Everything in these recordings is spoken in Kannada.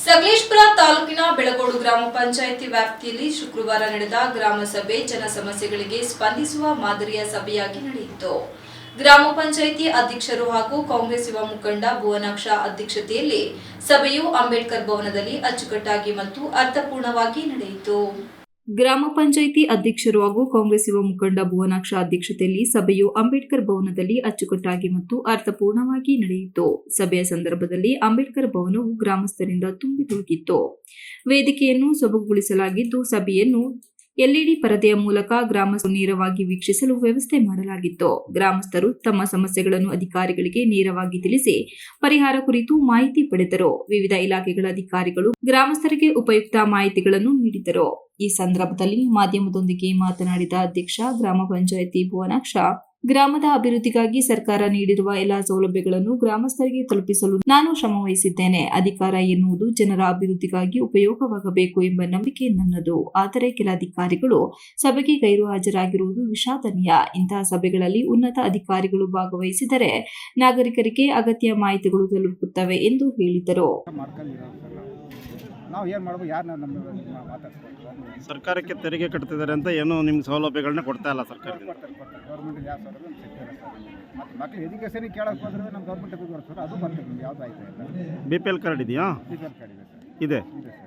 ಸಕಲೇಶಪುರ ತಾಲೂಕಿನ ಬೆಳಗೋಡು ಗ್ರಾಮ ಪಂಚಾಯಿತಿ ವ್ಯಾಪ್ತಿಯಲ್ಲಿ ಶುಕ್ರವಾರ ನಡೆದ ಗ್ರಾಮ ಸಭೆ ಜನ ಸಮಸ್ಯೆಗಳಿಗೆ ಸ್ಪಂದಿಸುವ ಮಾದರಿಯ ಸಭೆಯಾಗಿ ನಡೆಯಿತು. ಗ್ರಾಮ ಪಂಚಾಯಿತಿ ಅಧ್ಯಕ್ಷರು ಹಾಗೂ ಕಾಂಗ್ರೆಸ್ ಯುವ ಮುಖಂಡ ಭುವನಾಕ್ಷ ಅಧ್ಯಕ್ಷತೆಯಲ್ಲಿ ಸಭೆಯು ಅಂಬೇಡ್ಕರ್ ಭವನದಲ್ಲಿ ಅಚ್ಚುಕಟ್ಟಾಗಿ ಮತ್ತು ಅರ್ಥಪೂರ್ಣವಾಗಿ ನಡೆಯಿತು. ಗ್ರಾಮ ಪಂಚಾಯಿತಿ ಅಧ್ಯಕ್ಷರು ಹಾಗೂ ಕಾಂಗ್ರೆಸ್ ಯುವ ಮುಖಂಡ ಭುವನಾಕ್ಷ ಅಧ್ಯಕ್ಷತೆಯಲ್ಲಿ ಸಭೆಯು ಅಂಬೇಡ್ಕರ್ ಭವನದಲ್ಲಿ ಅಚ್ಚುಕಟ್ಟಾಗಿ ಮತ್ತು ಅರ್ಥಪೂರ್ಣವಾಗಿ ನಡೆಯಿತು. ಸಭೆಯ ಸಂದರ್ಭದಲ್ಲಿ ಅಂಬೇಡ್ಕರ್ ಭವನವು ಗ್ರಾಮಸ್ಥರಿಂದ ತುಂಬಿ ತುಳುಕಿತ್ತು. ವೇದಿಕೆಯನ್ನು ಸೊಬಗುಗೊಳಿಸಲಾಗಿದ್ದು, ಸಭೆಯನ್ನು ಎಲ್ಇಡಿ ಪರದೆಯ ಮೂಲಕ ಗ್ರಾಮಸ್ಥರು ನೇರವಾಗಿ ವೀಕ್ಷಿಸಲು ವ್ಯವಸ್ಥೆ ಮಾಡಲಾಗಿತ್ತು. ಗ್ರಾಮಸ್ಥರು ತಮ್ಮ ಸಮಸ್ಯೆಗಳನ್ನು ಅಧಿಕಾರಿಗಳಿಗೆ ನೇರವಾಗಿ ತಿಳಿಸಿ ಪರಿಹಾರ ಕುರಿತು ಮಾಹಿತಿ ಪಡೆದರು. ವಿವಿಧ ಇಲಾಖೆಗಳ ಅಧಿಕಾರಿಗಳು ಗ್ರಾಮಸ್ಥರಿಗೆ ಉಪಯುಕ್ತ ಮಾಹಿತಿಗಳನ್ನು ನೀಡಿದರು. ಈ ಸಂದರ್ಭದಲ್ಲಿ ಮಾಧ್ಯಮದೊಂದಿಗೆ ಮಾತನಾಡಿದ ಅಧ್ಯಕ್ಷ ಗ್ರಾಮ ಪಂಚಾಯಿತಿ ಭುವನಾಕ್ಷ, ಗ್ರಾಮದ ಅಭಿವೃದ್ಧಿಗಾಗಿ ಸರ್ಕಾರ ನೀಡಿರುವ ಎಲ್ಲಾ ಸೌಲಭ್ಯಗಳನ್ನು ಗ್ರಾಮಸ್ಥರಿಗೆ ತಲುಪಿಸಲು ನಾನು ಶ್ರಮವಹಿಸಿದ್ದೇನೆ. ಅಧಿಕಾರ ಎನ್ನುವುದು ಜನರ ಅಭಿವೃದ್ಧಿಗಾಗಿ ಉಪಯೋಗವಾಗಬೇಕು ಎಂಬ ನಂಬಿಕೆ ನನ್ನದು. ಆದರೆ ಕೆಲ ಅಧಿಕಾರಿಗಳು ಸಭೆಗೆ ಗೈರು ಹಾಜರಾಗಿರುವುದು ವಿಷಾದನೀಯ. ಇಂತಹ ಸಭೆಗಳಲ್ಲಿ ಉನ್ನತ ಅಧಿಕಾರಿಗಳು ಭಾಗವಹಿಸಿದರೆ ನಾಗರಿಕರಿಗೆ ಅಗತ್ಯ ಮಾಹಿತಿಗಳು ತಲುಪುತ್ತವೆ ಎಂದು ಹೇಳಿದರು. ಸರ್ಕಾರಕ್ಕೆ ತೆರಿಗೆ ಕಟ್ತಿದ್ದಾರೆ ಅಂತ ಏನು ನಿಮ್ಗೆ ಸೌಲಭ್ಯಗಳನ್ನ ಕೊಡ್ತಾ ಇಲ್ಲ ಸರ್ಕಾರ. ಗೌರ್ಮೆಂಟ್ ಯಾವ ಸೌಲಭ್ಯ ಸಿಗ್ತಿಲ್ಲ ಮತ್ತು ಮಕ್ಕಳು ಎಜುಕೇಷನ್ ಕೇಳೋಕೆ ಹೋದ್ರೆ ನಮ್ಮ ಗೌರ್ಮೆಂಟ್ ಸರ್ ಅದು ಬರ್ತೀವಿ. ನಿಮ್ಗೆ ಯಾವುದು ಆಯ್ತು ಇಲ್ಲ BPL ಕಾರ್ಡ್ ಇದೆಯಾ? BPL ಕಾರ್ಡ್ ಇದೆ ಸರ್. ಇದೆ ಇದೆ ಸರ್.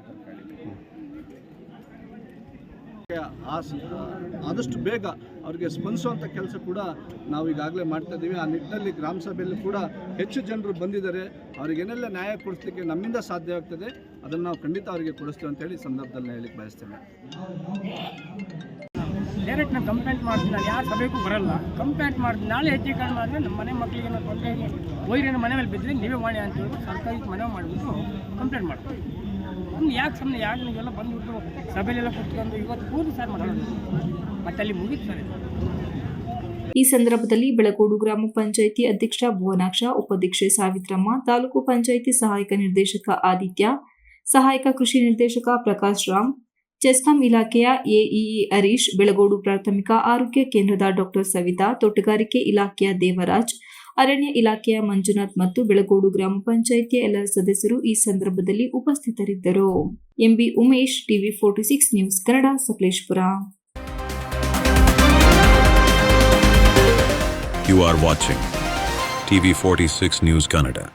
BPL ಕಾರ್ಡ್ ಇದೆ. ಆದಷ್ಟು ಬೇಗ ಅವರಿಗೆ ಸ್ಪಂದಿಸುವಂಥ ಕೆಲಸ ಕೂಡ ನಾವು ಈಗಾಗಲೇ ಮಾಡ್ತಾ ಇದ್ದೀವಿ. ಆ ನಿಟ್ಟಿನಲ್ಲಿ ಗ್ರಾಮ ಸಭೆಯಲ್ಲಿ ಕೂಡ ಹೆಚ್ಚು ಜನರು ಬಂದಿದ್ದಾರೆ. ಅವರಿಗೇನೆಲ್ಲ ನ್ಯಾಯ ಕೊಡಿಸ್ಲಿಕ್ಕೆ ನಮ್ಮಿಂದ ಸಾಧ್ಯವಾಗ್ತದೆ ಅದನ್ನು ನಾವು ಖಂಡಿತ ಅವರಿಗೆ ಕೊಡಿಸ್ತೀವಿ ಅಂತೇಳಿ ಸಂದರ್ಭದಲ್ಲಿ ಹೇಳಲಿಕ್ಕೆ ಬಯಸ್ತೇನೆ. ಡೈರೆಕ್ಟ್ ನಾನು ಕಂಪ್ಲೇಂಟ್ ಮಾಡ್ತೀನಿ. ನಾನು ಯಾರು ಸಭೆಗೂ ಬರಲ್ಲ, ಕಂಪ್ಲೇಂಟ್ ಮಾಡ್ತೀನಿ. ನಾಳೆ ಹೆಚ್ಚೀಕರಣ ಮಾಡಿದ್ರೆ ನಮ್ಮ ಮನೆ ಮಕ್ಕಳಿಗೆ ಏನೋ ತೊಂದರೆ ವೈರಿನ ಮನೆ ಮೇಲೆ ಬಿದ್ದರೆ ನೀವೇ ಮಾಡಿ ಅಂತ ಹೇಳಿ ಸರ್ಕಾರಕ್ಕೆ ಮನವಿ ಮಾಡಿಬಿಟ್ಟು ಕಂಪ್ಲೇಂಟ್ ಮಾಡ್ತೀವಿ. ನಮ್ಗೆ ಯಾಕೆ ನೀವೆಲ್ಲ ಬಂದುಬಿಟ್ಟು ಸಭೆಯಲ್ಲೆಲ್ಲ ಕೂತ್ಕೊಂಡು ಇವತ್ತು ಕೂತು ಸರ್ ಮಾಡೋದು ಮತ್ತೆ ಅಲ್ಲಿ ಮುಗಿತು ಸರ್. ಈ ಸಂದರ್ಭದಲ್ಲಿ ಬೆಳಗೋಡು ಗ್ರಾಮ ಪಂಚಾಯಿತಿ ಅಧ್ಯಕ್ಷ ಭುವನಾಕ್ಷ, ಉಪಾಧ್ಯಕ್ಷೆ ಸಾವಿತ್ರಮ್ಮ, ತಾಲೂಕು ಪಂಚಾಯಿತಿ ಸಹಾಯಕ ನಿರ್ದೇಶಕ ಆದಿತ್ಯ, ಸಹಾಯಕ ಕೃಷಿ ನಿರ್ದೇಶಕ ಪ್ರಕಾಶ್ ರಾಮ್, ಚೆಸ್ಕಾಂ ಇಲಾಖೆಯ ಎಇಇ ಹರೀಶ್, ಬೆಳಗೋಡು ಪ್ರಾಥಮಿಕ ಆರೋಗ್ಯ ಕೇಂದ್ರದ ಡಾಕ್ಟರ್ ಸವಿತಾ, ತೋಟಗಾರಿಕೆ ಇಲಾಖೆಯ ದೇವರಾಜ್, ಅರಣ್ಯ ಇಲಾಖೆಯ ಮಂಜುನಾಥ್ ಮತ್ತು ಬೆಳಗೋಡು ಗ್ರಾಮ ಪಂಚಾಯಿತಿಯ ಎಲ್ಲ ಸದಸ್ಯರು ಈ ಸಂದರ್ಭದಲ್ಲಿ ಉಪಸ್ಥಿತರಿದ್ದರು. M B Umesh, TV 46 news Kannada, Sakleshpur. You are watching TV 46 News Kannada.